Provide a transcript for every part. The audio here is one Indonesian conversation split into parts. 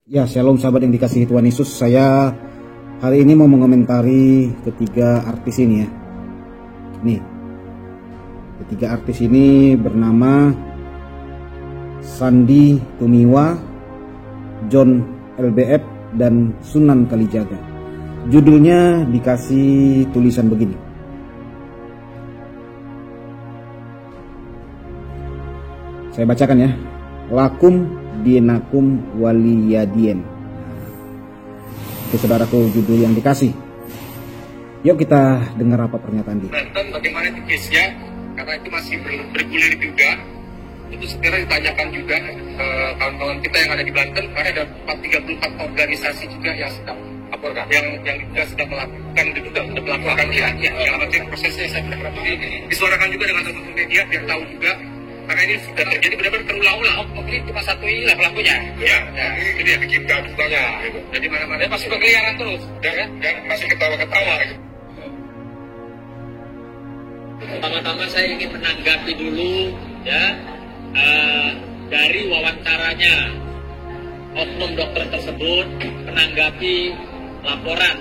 Ya, shalom sahabat yang dikasihi Tuhan Yesus. Saya hari ini mau mengomentari ketiga artis ini ya. Nih, ketiga artis ini bernama Sandy Tumiwa, John LBF, dan Sunan Kalijaga. Judulnya dikasih tulisan begini. Saya bacakan ya. Lakum dinakum waliyadien. Itu saudaraku judul yang dikasih. Yuk kita dengar apa pernyataan dia. Banten bagaimana itu case-nya, karena itu masih bergulir juga. Itu segera ditanyakan juga ke kawan-kawan kita yang ada di Banten, karena ada 34 organisasi juga yang sedang laporkan, yang juga sudah melakukan melaporkan ya, yang nanti prosesnya saya tidak pernah disuarakan juga dengan teman-teman media biar tahu juga. Karena ini sudah terjadi benar-benar terulang-ulang. Mungkin cuma satu inilah pelakunya. Ya, ini dia bikin gaduhnya. Gitu. Jadi mana-mana masih berkeliaran terus, dan masih ketawa-ketawa. Gitu. Pertama-tama saya ingin menanggapi dulu ya dari wawancaranya oknum dokter tersebut menanggapi laporan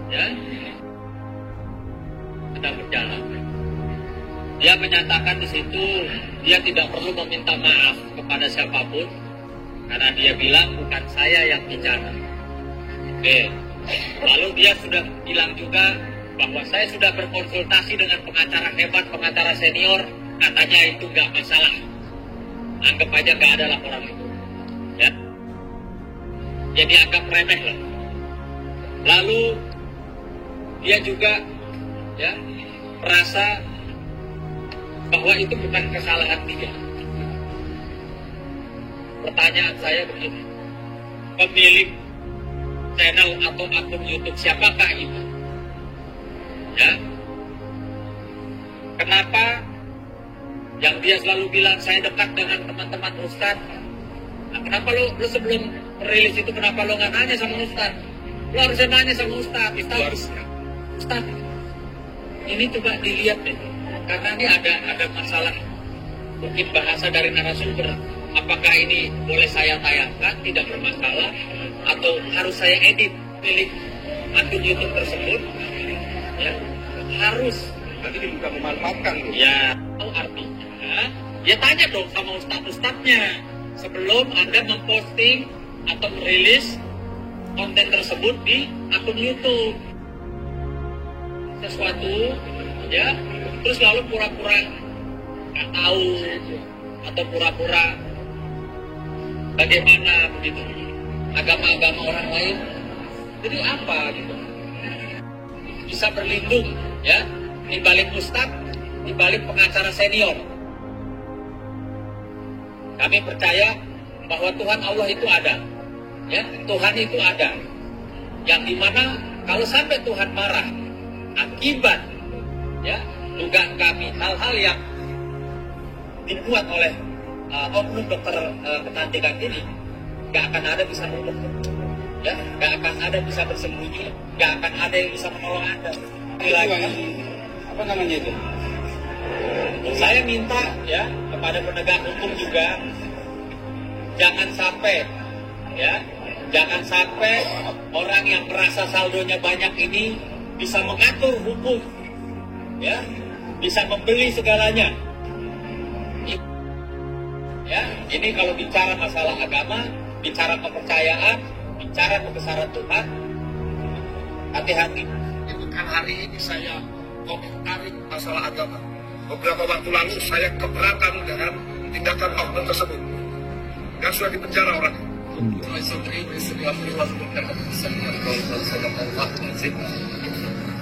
ya sedang berjalan. Dia menyatakan di situ dia tidak perlu meminta maaf kepada siapapun karena dia bilang bukan saya yang bicara. Oke. Lalu dia sudah bilang juga bahwa saya sudah berkonsultasi dengan pengacara hebat, pengacara senior, katanya itu nggak masalah. Anggap aja nggak ada laporan itu. Ya. Jadi anggap remeh lah. Lalu dia juga ya merasa bahwa itu bukan kesalahan dia. Pertanyaan saya begini, pemilik channel atau akun YouTube siapakah itu? Ya, kenapa yang dia selalu bilang saya dekat dengan teman-teman Ustadz? Nah, kenapa lo sebelum rilis itu kenapa lo nggak nanya sama Ustadz? Lo harusnya nanya sama Ustadz. Ustadz, ini coba dilihat deh. Karena ini ada masalah mungkin bahasa dari narasumber, apakah ini boleh saya tayangkan tidak bermasalah atau harus saya edit milik akun YouTube tersebut ya harus Nanti juga memanfaatkan ya tahu artinya ya tanya dong sama ustadz-ustadznya sebelum Anda memposting atau merilis konten tersebut di akun YouTube sesuatu ya terus lalu pura-pura nggak tahu atau pura-pura bagaimana begitu agama-agama orang lain, jadi apa gitu bisa berlindung ya di balik ustadz, di balik pengacara senior. Kami percaya bahwa Tuhan Allah itu ada ya, Tuhan itu ada yang dimana kalau sampai Tuhan marah akibat ya dugaan kami hal-hal yang dibuat oleh oknum dokter kecantikan ini gak akan ada bisa menolong ya, gak akan ada bisa bersembunyi, gak akan ada yang bisa menolong Anda. apa namanya itu? Saya minta ya kepada penegak hukum juga jangan sampai ya jangan sampai orang yang merasa saldonya banyak ini bisa mengatur hukum ya, bisa membeli segalanya. Ya, ini kalau bicara masalah agama, bicara kepercayaan, bicara kebesaran Tuhan, hati-hati. Itu kan hari ini saya komentari masalah agama. Beberapa waktu lalu saya keberatan dengan tindakan oknum tersebut. Dan sudah dipenjara orang.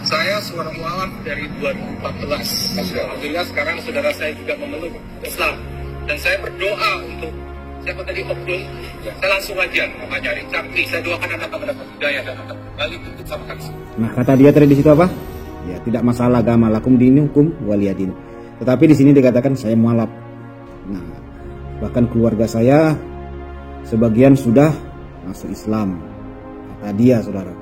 Saya seorang mualaf dari 2014. Alhamdulillah sekarang saudara saya juga memeluk Islam. Dan saya berdoa untuk siapa tadi oknum, saya langsung aja mengajari cakri. Saya doakan anak mendapat hidayah dan anak kembali untuk sama kasih. Nah, kata dia tadi di situ apa? Ya, tidak masalah agama, lakum dinukum waliyadin. Tetapi di sini dikatakan saya mualaf. Nah, bahkan keluarga saya sebagian sudah masuk Islam. Kata dia, saudara.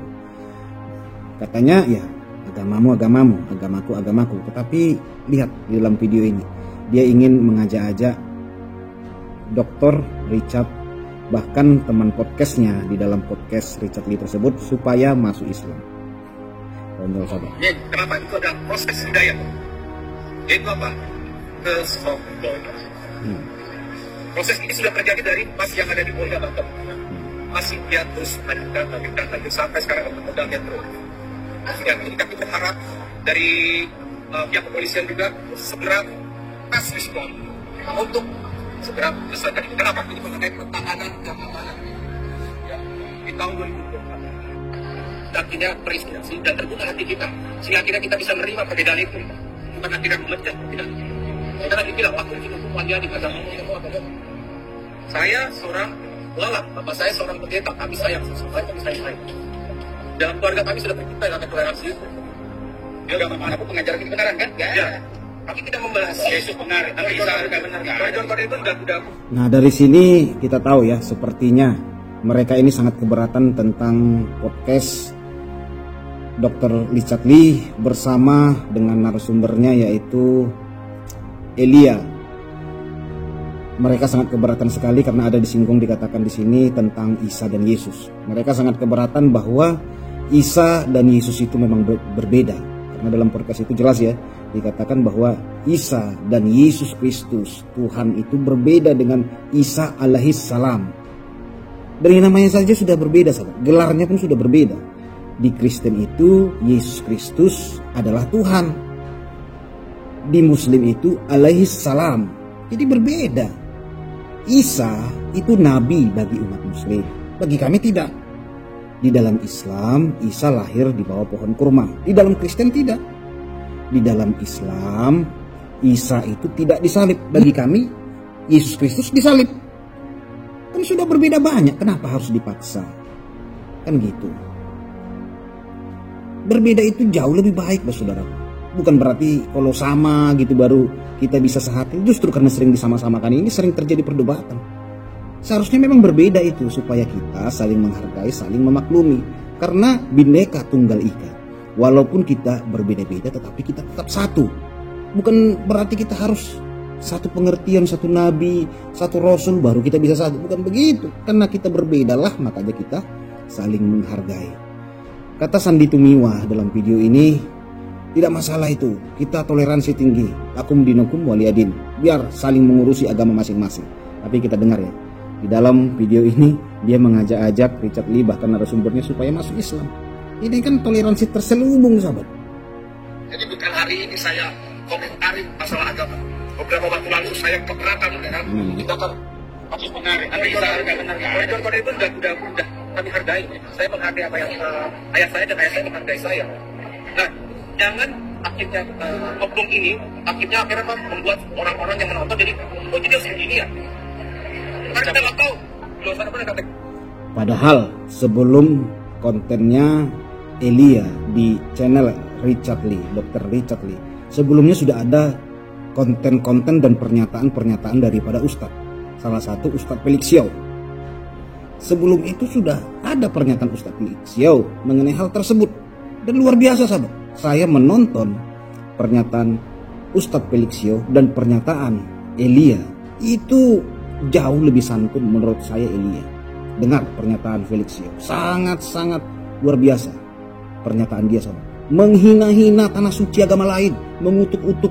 Katanya ya agamamu agamamu, agamaku agamaku. Tetapi lihat di dalam video ini, dia ingin mengajak-ajak Dr. Richard bahkan teman podcastnya di dalam podcast Richard Lee tersebut supaya masuk Islam. Konyol sahabat. Ya, kenapa itu ada proses hidayah? Yaitu apa? Kesombongan. Proses ini sudah terjadi dari pas yang ada di Polda Banten. Masih dia terus lanjutkan sampai sekarang Polda Metro. Dan ini kami berharap dari pihak kepolisian juga segera kasih respon untuk segera selesaikan. Kenapa ini mengenai pertahanan keamanan di tahun 2024. Akhirnya peristiwa sudah terbuka hati kita, sehingga akhirnya kita bisa menerima perbedaan itu, bukan akhirnya memecah. Tidak. Kita lagi bilang waktu itu semuanya di agama. Saya seorang walaf, bapak saya seorang pendeta, kami sayang sesuai kami sayang. Dalam keluarga kami sudah tercipta dengan toleransi itu. Dia agama manapun mengajarkan kebenaran kan? Ya. Kami tidak membahas Yesus benar, tapi Isa benar. Pada itu sudah. Nah dari sini kita tahu ya, sepertinya mereka ini sangat keberatan tentang podcast Dr. Richard Lee bersama dengan narasumbernya yaitu Elia. Mereka sangat keberatan sekali karena ada disinggung dikatakan di sini tentang Isa dan Yesus. Mereka sangat keberatan bahwa Isa dan Yesus itu memang berbeda. Karena dalam podcast itu jelas ya, dikatakan bahwa Isa dan Yesus Kristus Tuhan itu berbeda dengan Isa alaihi salam. Dari namanya saja sudah berbeda sahabat. Gelarnya pun sudah berbeda. Di Kristen itu Yesus Kristus adalah Tuhan. Di Muslim itu alaihi salam. Jadi berbeda. Isa itu nabi bagi umat Muslim. Bagi kami tidak. Di dalam Islam Isa lahir di bawah pohon kurma. Di dalam Kristen tidak. Di dalam Islam Isa itu tidak disalib. Bagi kami Yesus Kristus disalib. Kan sudah berbeda banyak. Kenapa harus dipaksa? Kan gitu. Berbeda itu jauh lebih baik saudara. Bukan berarti kalau sama gitu baru kita bisa sehati. Justru karena sering disama-samakan ini sering terjadi perdebatan. Seharusnya memang berbeda itu supaya kita saling menghargai, saling memaklumi. Karena Bhinneka Tunggal Ika. Walaupun kita berbeda-beda tetapi kita tetap satu. Bukan berarti kita harus satu pengertian, satu nabi, satu rasul baru kita bisa satu. Bukan begitu. Karena kita berbedalah makanya kita saling menghargai. Kata Sandi Tumiwa dalam video ini, tidak masalah itu, kita toleransi tinggi. Lakum dinukum waliyadin. Biar saling mengurusi agama masing-masing. Tapi kita dengar ya, di dalam video ini dia mengajak-ajak Richard Lee bahkan narasumbernya supaya masuk Islam. Ini kan toleransi terselubung sahabat. Jadi bukan hari ini saya komentari masalah agama. Beberapa waktu lalu saya keberatan dengan kita kasus menarik. Tapi pada itu sudah kami hargai. Saya menghargai apa yang ayah saya dan ayah saya menghargai saya. Nah, jangan akhirnya oknum ini akhirnya membuat orang-orang yang menonton jadi segini ya. Karena kita nggak tahu. Padahal sebelum kontennya Elia di channel Richard Lee, Dr. Richard Lee, sebelumnya sudah ada konten-konten dan pernyataan-pernyataan daripada Ustadz. Salah satu Ustadz Felix Xiao. Sebelum itu sudah ada pernyataan Ustadz Felix Xiao mengenai hal tersebut. Dan luar biasa sahabat. Saya menonton pernyataan Ustadz Felix Xiao dan pernyataan Elia. Itu jauh lebih santun menurut saya Elia. Dengar pernyataan Felix Xiao. Sangat-sangat luar biasa. Pernyataan dia sahabat. Menghina-hina tanah suci agama lain. Mengutuk-utuk.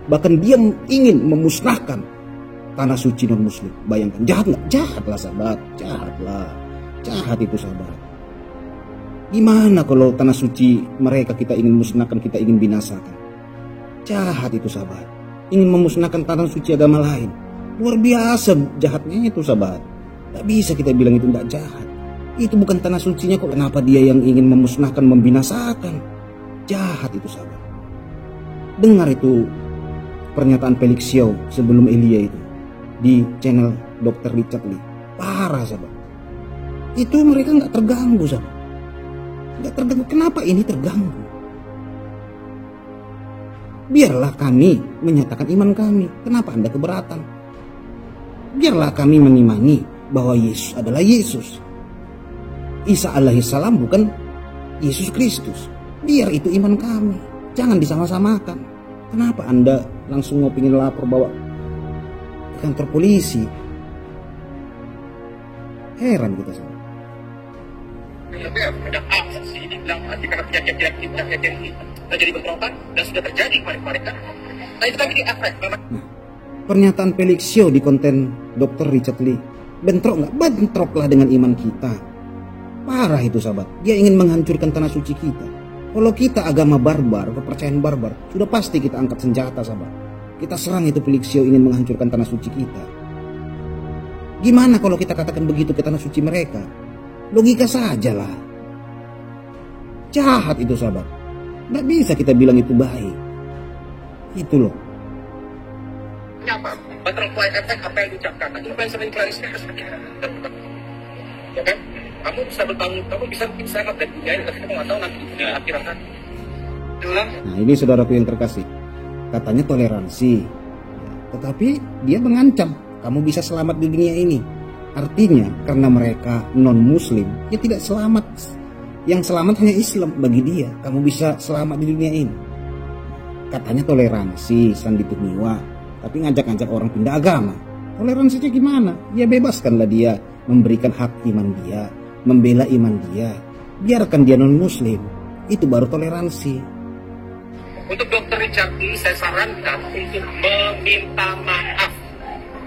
Bahkan dia ingin memusnahkan tanah suci non-muslim. Bayangkan, jahat nggak? Jahatlah sahabat, jahatlah. Jahat itu sahabat. Gimana kalau tanah suci mereka kita ingin musnahkan, kita ingin binasakan? Jahat itu sahabat. Ingin memusnahkan tanah suci agama lain. Luar biasa jahatnya itu sahabat. Tak bisa kita bilang itu nggak jahat. Itu bukan tanah sucinya kok. Kenapa dia yang ingin memusnahkan, membinasakan? Jahat itu sahabat. Dengar itu pernyataan Felix Xiao sebelum Elia itu di channel Dr. Richard Lee. Parah sahabat. Itu mereka nggak terganggu sahabat. Nggak terganggu. Kenapa ini terganggu? Biarlah kami menyatakan iman kami. Kenapa Anda keberatan? Biarlah kami mengimani bahwa Yesus adalah Yesus. Isa alaihi salam bukan Yesus Kristus. Biar itu iman kami. Jangan disama-samakan. Kenapa Anda langsung mau pingin lapor bawa ke kantor polisi? Heran kita semua. Tapi ada apa sih dibilang karena penyakit kita jadi bentrokan dan sudah terjadi kemarin-kemarin kan. Nah itu kan jadi efek memang. Nah, pernyataan Felixio di konten Dr. Richard Lee, bentrok nggak? Bentroklah dengan iman kita. Parah itu sahabat, dia ingin menghancurkan tanah suci kita. Kalau kita agama barbar, kepercayaan barbar, sudah pasti kita angkat senjata sahabat. Kita serang itu Felixio ingin menghancurkan tanah suci kita. Gimana kalau kita katakan begitu ke tanah suci mereka? Logika sajalah. Jahat itu sahabat. Nggak bisa kita bilang itu baik. Itu loh. Apa? Butterfly effect apa yang diucapkan? Itu yang sering klarifikasi. Ya kan? Kamu bisa bertanggung, kamu bisa sangat dan budaya, tapi kamu nggak tahu nanti di akhirat kan. Nah ini saudaraku yang terkasih. Katanya toleransi. Tetapi dia mengancam, kamu bisa selamat di dunia ini. Artinya karena mereka non-muslim, dia tidak selamat. Yang selamat hanya Islam bagi dia. Kamu bisa selamat di dunia ini. Katanya toleransi, Sandi Tumiwa. Tapi ngajak-ngajak orang pindah agama. Toleransinya gimana? Ya bebaskanlah dia, memberikan hak iman dia, membela iman dia. Biarkan dia non-muslim. Itu baru toleransi. Untuk Dr. Richard Lee, saya sarankan untuk meminta maaf.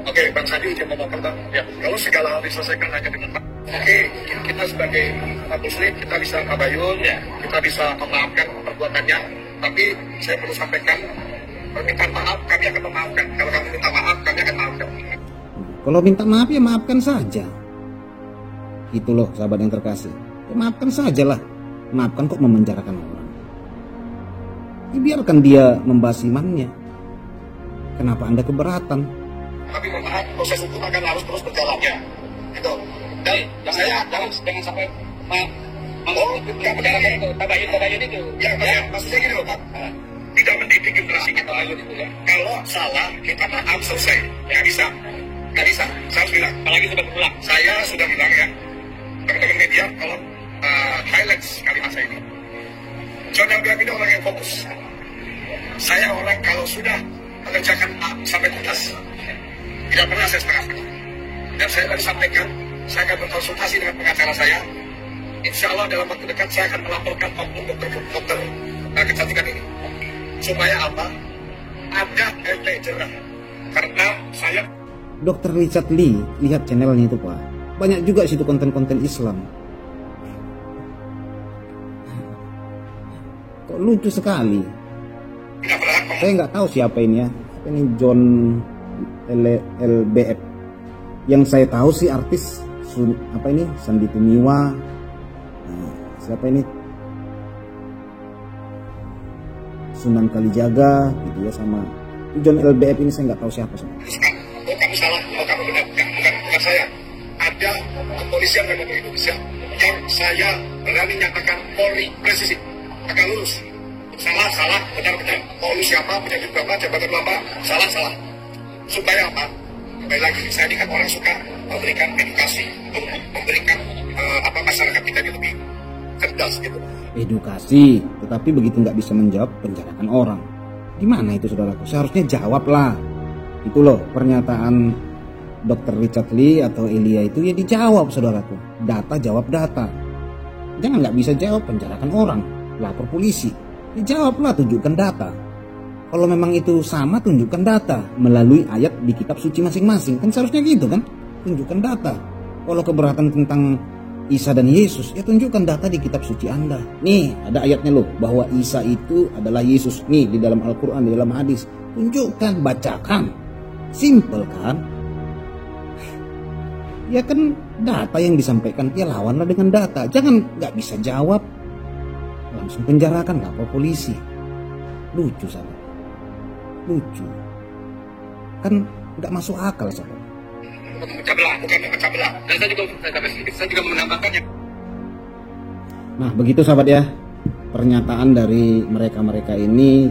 Oke, Bang Sandi izin ngomong pertama. Ya, kalau segala hal diselesaikan hanya dengan maaf. Oke, kita sebagai muslim, kita bisa tabayun, ya, kita bisa memaafkan perbuatannya. Tapi saya perlu sampaikan, permintaan maaf kami akan memaafkan. Kalau kamu minta maaf, kami akan maafkan. Kalau minta maaf ya maafkan saja. Itu loh sahabat yang terkasih. Ya maafkan sajalah. Maafkan kok memenjarakan orang. Ya, biarkan dia membahas imannya. Kenapa Anda keberatan? Tapi maaf, proses hukum akan harus terus berjalan ya. Gitu. Dan saya jangan sampai tabayun itu. Ya, maksudnya gini loh Pak. Tidak mendidik generasi kita tabayun itu ya. Kalau salah kita maaf selesai. Ya bisa. Nggak bisa. Saya harus bilang. Apalagi sudah berulang. Saya sudah bilang ya. Teman-teman media kalau highlights kalimat saya ini. John L.B. ini orang yang fokus. Saya orang kalau sudah mengerjakan A sampai tuntas. Tidak pernah saya setengah-setengah. Dan saya tadi sampaikan, saya akan berkonsultasi dengan pengacara saya. Insya Allah dalam waktu dekat saya akan melaporkan oknum dokter kecantikan ini. Supaya apa? Ada efek jerah. Karena saya... Dr. Richard Lee, lihat channelnya itu Pak. Banyak juga situ konten-konten Islam. Kok lucu sekali. Saya nggak tahu siapa ini ya. Ini John LBF. Yang saya tahu sih artis Sandi Tumiwa. Siapa ini? Sunan Kalijaga gitu ya, sama John LBF ini saya nggak tahu siapa semua. Oh kamu salah, oh kamu benar, bukan saya. Ada kepolisian Republik Indonesia yang saya berani nyatakan Polri presisi akan lulus. Salah, benar. Polri siapa, pejabat berapa, jabatan berapa, salah. Supaya apa? Kembali lagi, saya ini kan orang suka memberikan edukasi, memberikan masyarakat kita ini lebih cerdas gitu. Edukasi, tetapi begitu nggak bisa menjawab, penjarakan orang. Gimana itu saudaraku? Seharusnya jawablah. Itu loh pernyataan Dr. Richard Lee atau Elia itu ya dijawab saudaraku. Data jawab data. Jangan nggak bisa jawab, penjarakan orang, lapor polisi. Dijawablah, tunjukkan data. Kalau memang itu sama, tunjukkan data melalui ayat di kitab suci masing-masing. Kan seharusnya gitu kan? Tunjukkan data. Kalau keberatan tentang Isa dan Yesus, ya tunjukkan data di kitab suci Anda. Nih, ada ayatnya loh, bahwa Isa itu adalah Yesus. Nih, di dalam Al-Quran, di dalam hadis. Tunjukkan, bacakan. Simple kan? Ya kan data yang disampaikan, ya lawanlah dengan data. Jangan nggak bisa jawab, langsung penjarakan, lapor polisi. Lucu sahabat. Lucu. Kan nggak masuk akal sahabat. Bukan memecah belah. Dan saya juga menambahkannya. Nah begitu sahabat ya, pernyataan dari mereka-mereka ini,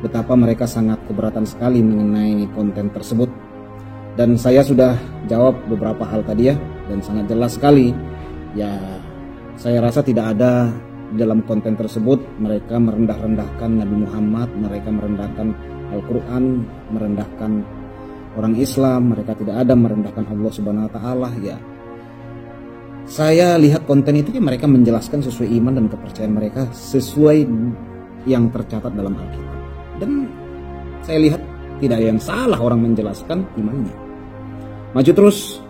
betapa mereka sangat keberatan sekali mengenai konten tersebut. Dan saya sudah jawab beberapa hal tadi ya, dan sangat jelas sekali. Ya saya rasa tidak ada di dalam konten tersebut mereka merendah-rendahkan Nabi Muhammad, mereka merendahkan Al-Quran, merendahkan orang Islam, mereka tidak ada merendahkan Allah Subhanahu wa taala ya. saya lihat konten itu mereka menjelaskan sesuai iman dan kepercayaan mereka, sesuai yang tercatat dalam Alkitab. Dan saya lihat tidak ada yang salah orang menjelaskan imannya. Maju terus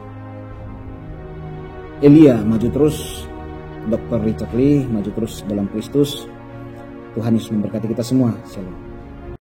Elia, maju terus Dr. Richard Lee, maju terus dalam Kristus. Tuhan Yesus memberkati kita semua. Shalom.